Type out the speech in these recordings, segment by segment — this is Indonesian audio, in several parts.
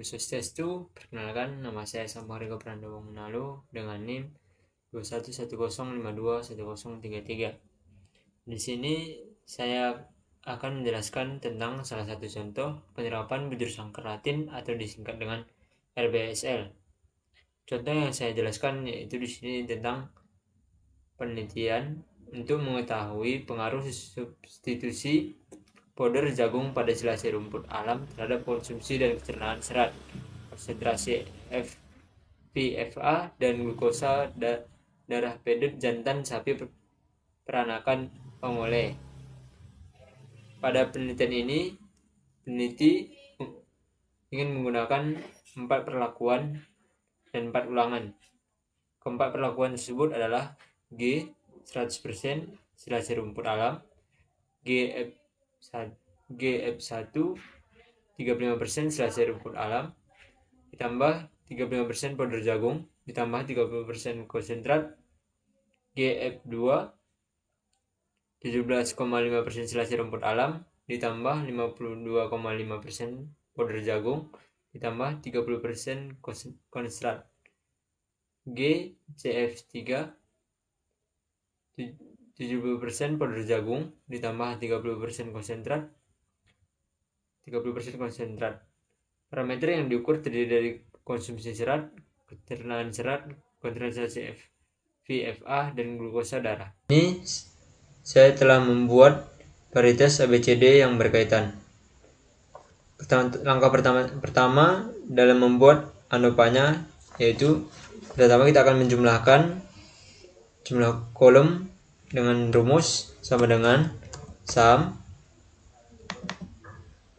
Swastiastu, perkenalkan nama saya Sampariko Prandowo Menalu dengan NIM 2110521033. Di sini saya akan menjelaskan tentang salah satu contoh penerapan bujur sangkar Latin atau disingkat dengan RBSL. Contoh yang saya jelaskan yaitu di sini tentang penelitian untuk mengetahui pengaruh substitusi powder jagung pada silase rumput alam terhadap konsumsi dan pencernaan serat, konsentrasi VFA dan glukosa darah pedet jantan sapi peranakan pengoleh. Pada penelitian ini, peneliti ingin menggunakan 4 perlakuan dan 4 ulangan. Keempat perlakuan tersebut adalah G 100% silase rumput alam, GF1 35% silase rumput alam, ditambah 35% powder jagung, ditambah 30% konsentrat, GF2 17,5% silase rumput alam, ditambah 52,5% powder jagung, ditambah 30% konsentrat, GCF3 70% powder jagung, ditambah 30% konsentrat, 30% konsentrat. Parameter yang diukur terdiri dari konsumsi serat, pencernaan serat, konsentrasi VFA, dan glukosa darah. Ini saya telah membuat varietas ABCD yang berkaitan. Langkah pertama dalam membuat ANOVA-nya yaitu pertama kita akan menjumlahkan jumlah kolom dengan rumus sama dengan sum,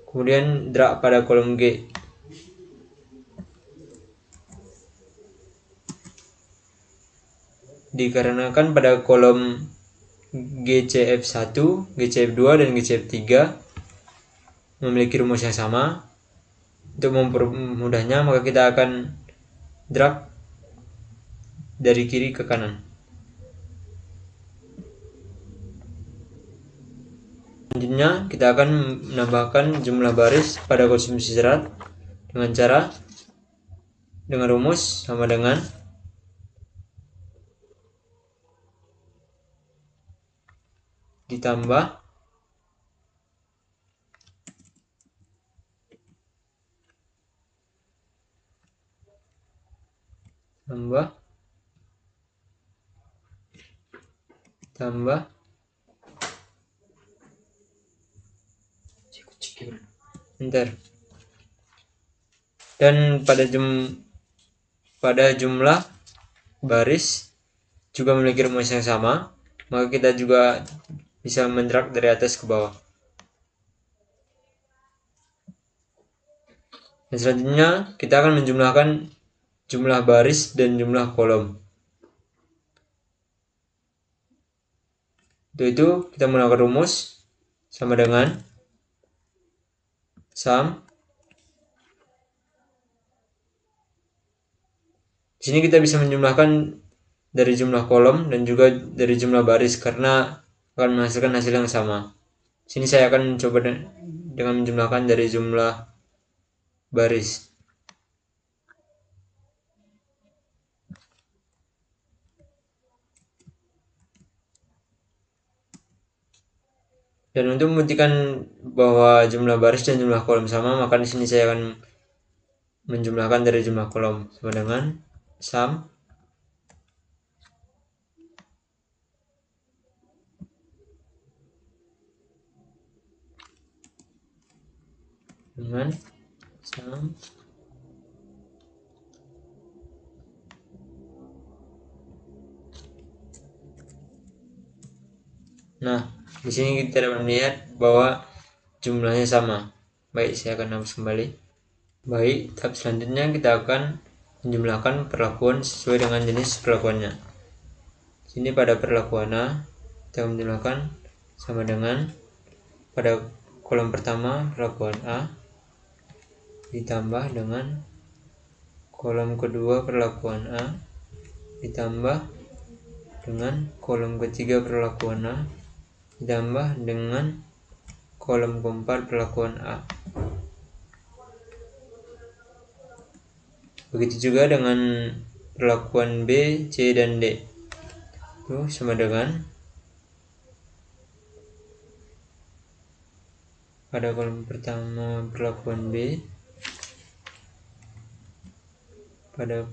kemudian drag pada kolom G. Dikarenakan pada kolom GCF1, GCF2, dan GCF3 memiliki rumus yang sama, untuk mempermudahnya maka kita akan drag dari kiri ke kanan. Selanjutnya kita akan menambahkan jumlah baris pada konsumsi serat dengan rumus sama dengan ditambah dan pada jumlah baris juga memiliki rumus yang sama, maka kita juga bisa mendrag dari atas ke bawah. Dan selanjutnya kita akan menjumlahkan jumlah baris dan jumlah kolom. Untuk itu kita menggunakan rumus sama dengan sum. Di sini kita bisa menjumlahkan dari jumlah kolom dan juga dari jumlah baris karena akan menghasilkan hasil yang sama. Di sini saya akan mencoba dengan menjumlahkan dari jumlah baris. Dan untuk membuktikan bahwa jumlah baris dan jumlah kolom sama, maka di sini saya akan menjumlahkan dari jumlah kolom sama dengan sum dengan sum Nah, di sini kita dapat melihat bahwa jumlahnya sama. Baik, saya akan hapus kembali. Baik, tahap selanjutnya kita akan menjumlahkan perlakuan sesuai dengan jenis perlakuannya. Sini pada perlakuan A, kita akan menjumlahkan sama dengan pada kolom pertama perlakuan A ditambah dengan kolom kedua perlakuan A ditambah dengan kolom ketiga perlakuan A ditambah dengan kolom keempat perlakuan A. Begitu juga dengan perlakuan B, C, dan D. Itu sama dengan pada kolom pertama perlakuan B, pada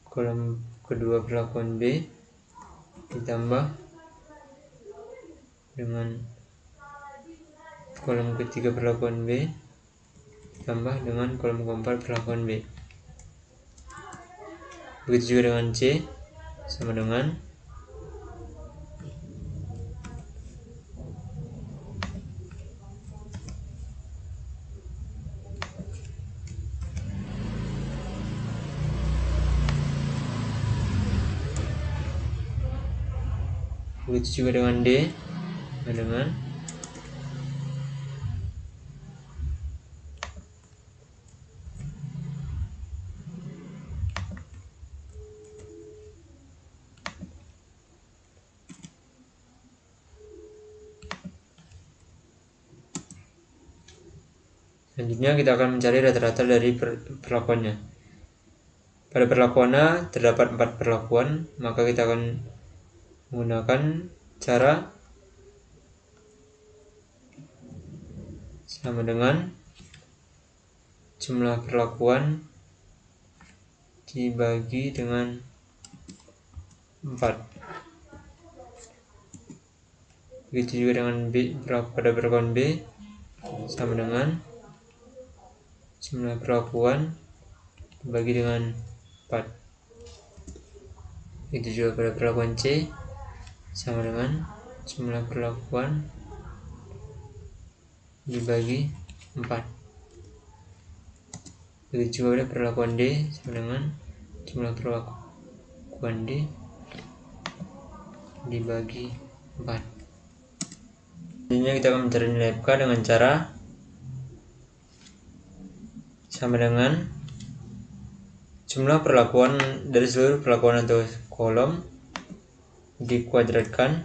kolom kedua perlakuan B, ditambah dengan kolom ketiga perlakuan B, ditambah dengan kolom keempat perlakuan B. Begitu juga dengan C, sama dengan begitu juga dengan D, sama dengan selanjutnya kita akan mencari rata-rata dari perlakuannya. Pada perlakuan A terdapat 4 perlakuan, maka kita akan menggunakan cara sama dengan jumlah perlakuan dibagi dengan 4. Begitu juga dengan B, pada perlakuan B sama dengan jumlah perlakuan dibagi dengan 4. Itu juga pada perlakuan C sama dengan jumlah perlakuan dibagi 4. Begitu juga pada perlakuan D sama dengan jumlah perlakuan D dibagi 4. Selanjutnya kita akan mencari nilai FK dengan cara sama dengan jumlah perlakuan dari seluruh perlakuan atau kolom dikuadratkan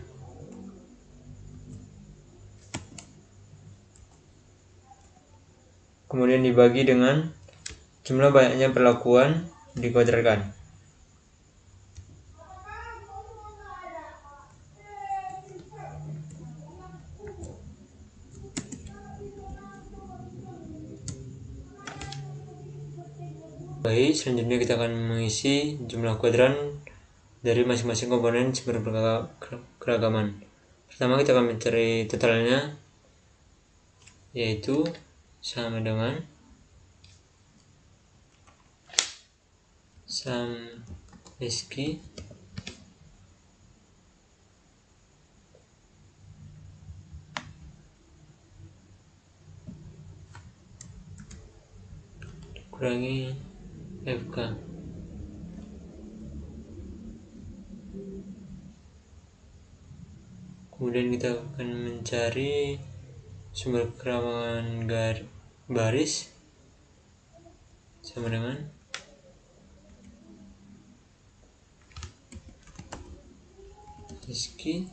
kemudian dibagi dengan jumlah banyaknya perlakuan dikuadratkan. Baik, selanjutnya kita akan mengisi jumlah kuadran dari masing-masing komponen sumber keragaman. Pertama kita akan mencari totalnya, yaitu sama dengan sum SQ kurangi FK. Kemudian kita akan mencari sumber keragaman baris sama dengan SQ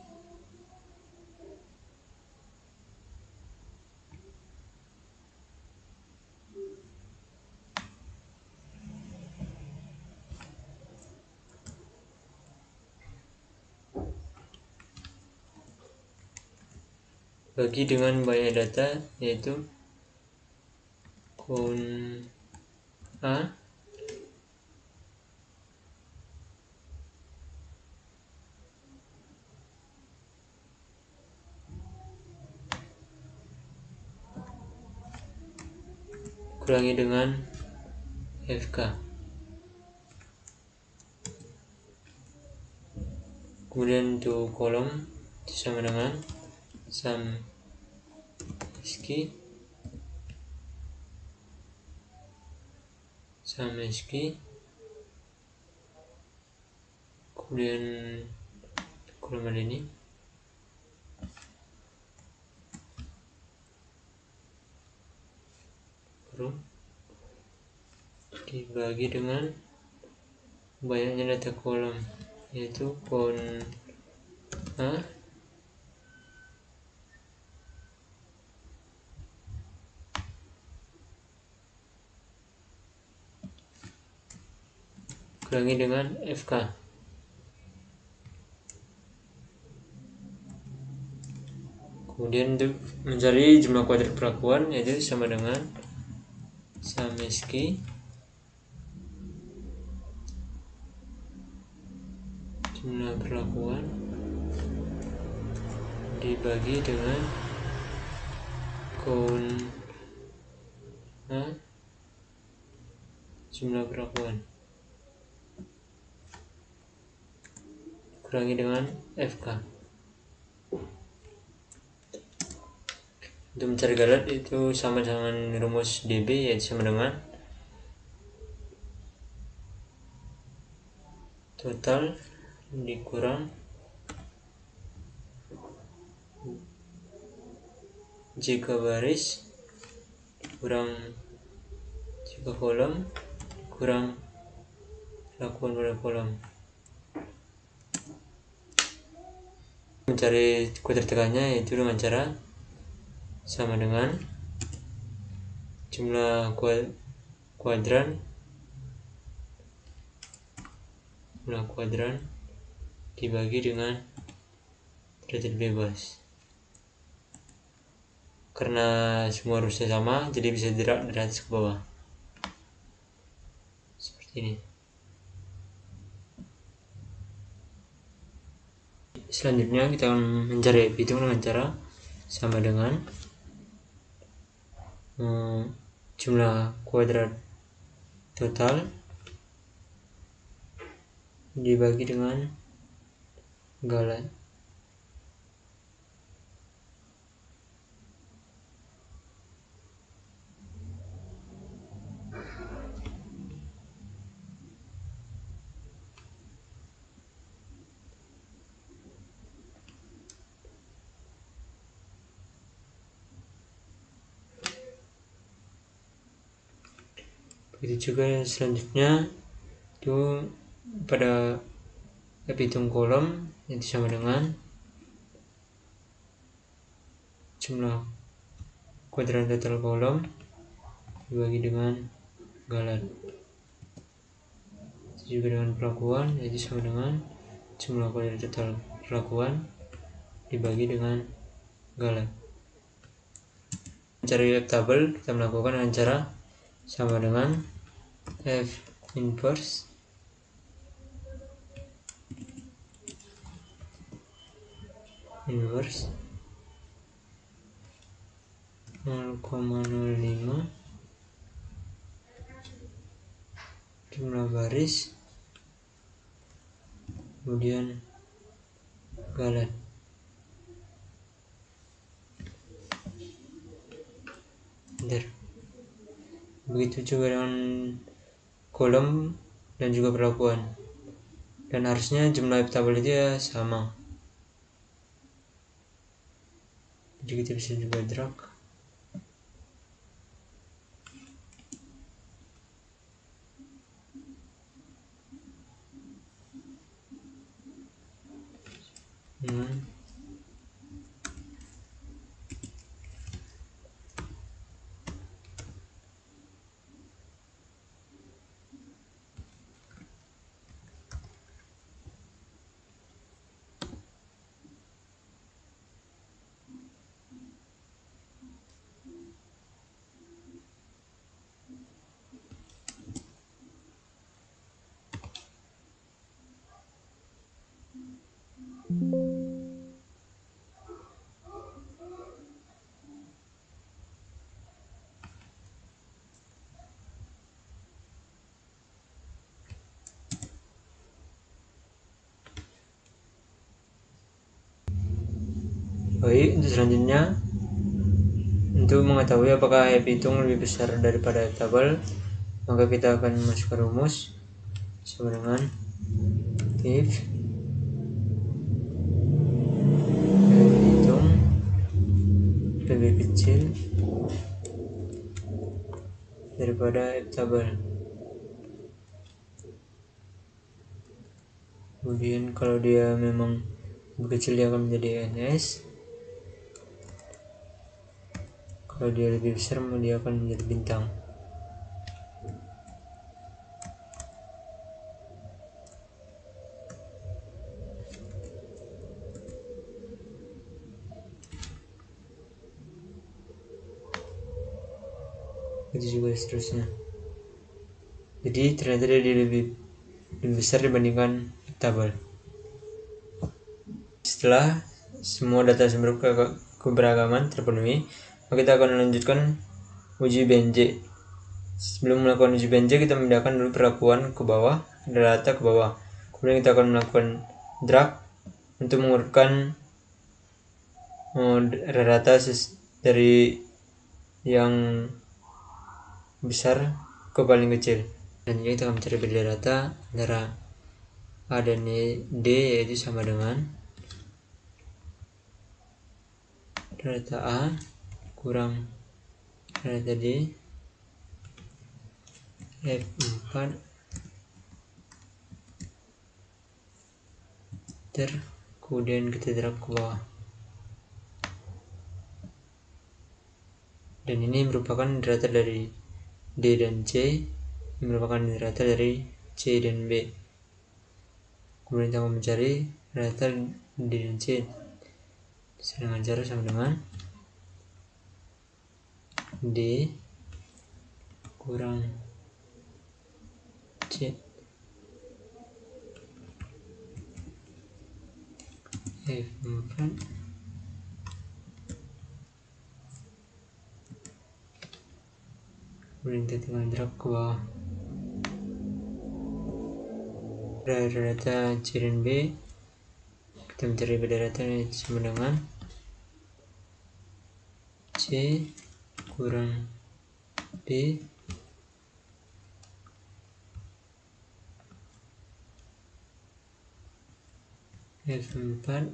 bagi dengan banyak data, yaitu count A kurangi dengan FK. Kemudian untuk kolom sama dengan sum SQ kemudian kolom ini baru dibagi dengan banyaknya data kolom, yaitu count A kurangi dengan FK. Kemudian untuk mencari jumlah kuadrat perlakuan, yaitu sama dengan Summeski jumlah perlakuan dibagi dengan count jumlah perlakuan kurangi dengan FK. Untuk mencari galat itu sama dengan rumus DB, yaitu sama dengan total dikurang jika baris kurang jika kolom kurang perlakuan pada kolom. Mencari kuadrat tekannya yaitu dengan cara sama dengan jumlah kuadran dibagi dengan derajat bebas. Karena semua rumusnya sama, jadi bisa digerak dari atas ke bawah seperti ini. Selanjutnya kita akan mencari hitung dengan cara sama dengan jumlah kuadrat total dibagi dengan galat. Begitu juga selanjutnya itu pada hitung kolom, itu sama dengan jumlah kuadrat total kolom dibagi dengan galat. Itu juga dengan perlakuan, yaitu sama dengan jumlah kuadrat total perlakuan dibagi dengan galat. Mencari F tabel kita melakukan dengan cara sama dengan F inverse inverse 0,05 jumlah baris kemudian galat. Begitu juga dengan kolom dan juga perlakuan, dan harusnya jumlah tabel itu ya sama, jadi kita bisa juga drag. Baik, untuk selanjutnya untuk mengetahui apakah F hitung lebih besar daripada F tabel, maka kita akan masukkan rumus sama dengan if F hitung lebih kecil daripada F tabel. Kemudian kalau dia memang lebih kecil, dia akan menjadi NS. Kalau dia lebih besar, dia akan menjadi bintang. begitu juga seterusnya. Jadi ternyata dia lebih besar dibandingkan tabel. Setelah semua data sumber keberagaman terpenuhi, maka kita akan melanjutkan uji BNJ. Sebelum melakukan uji BNJ, kita memindahkan dulu perlakuan ke bawah, data ke bawah. Kemudian kita akan melakukan drag untuk mengurutkan data dari yang besar ke paling kecil. Dan kita akan mencari beda data antara A dan D, yaitu sama dengan data A kurang data D F4 kemudian kita drag ke bawah. Dan ini merupakan data dari D dan C, ini merupakan data dari C dan B. Kemudian kita akan mencari data D dan C dengan cara sama dengan D kurang C F4 kemudian kita tinggal drag ke bawah. Dari data C dan B, kita mencari beda data sama dengan C kurang B F4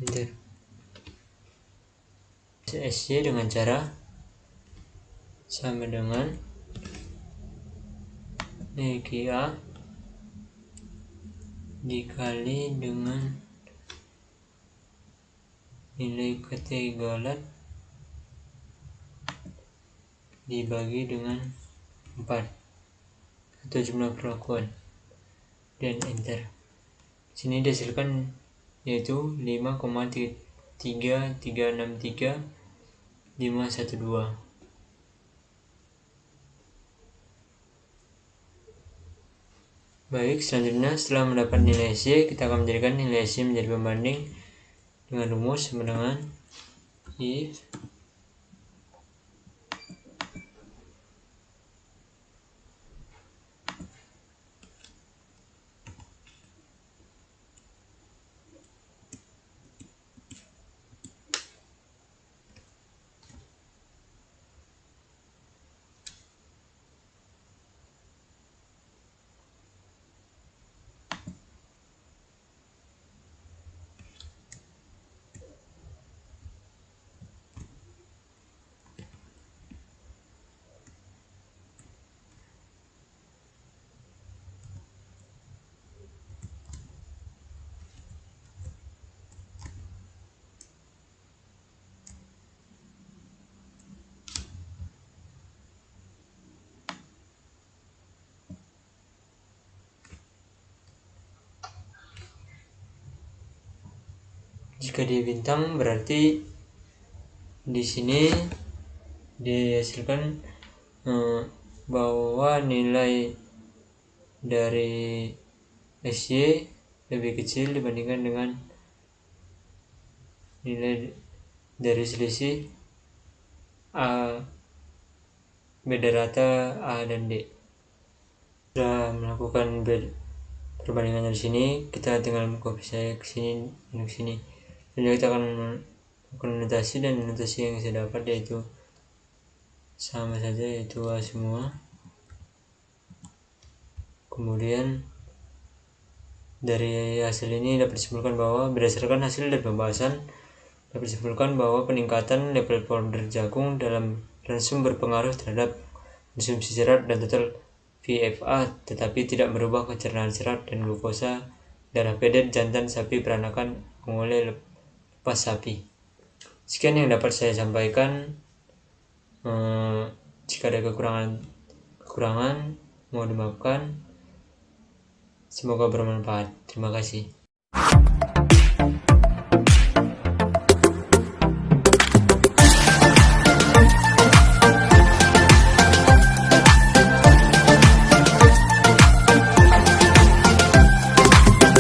enter. SY dengan cara sama dengan nilai A dikali dengan nilai ketegalan dibagi dengan 4 atau jumlah perlakuan dan enter. Sini dihasilkan yaitu 5,3363,512. Baik, selanjutnya setelah mendapat nilai SY, kita akan menjadikan nilai SY menjadi pembanding dengan rumus sama dengan if jika dia bintang berarti di sini dihasilkan bahwa nilai dari SY lebih kecil dibandingkan dengan nilai dari selisih A, beda data A dan D. Sudah melakukan perbandingan dari sini, kita tinggal copy saya ke sini dan ke sini. Dan kita akan melakukan notasi, dan notasi yang saya dapat yaitu sama saja, yaitu A semua. Kemudian dari hasil ini dapat disimpulkan bahwa berdasarkan hasil dari pembahasan dapat disimpulkan bahwa peningkatan level powder jagung dalam langsung berpengaruh terhadap konsumsi serat dan total VFA, tetapi tidak merubah pencernaan serat dan glukosa darah pedet jantan sapi peranakan mengoleh lepas sapi. Sekian yang dapat saya sampaikan. Jika ada kekurangan mohon dimaafkan. Semoga bermanfaat. Terima kasih.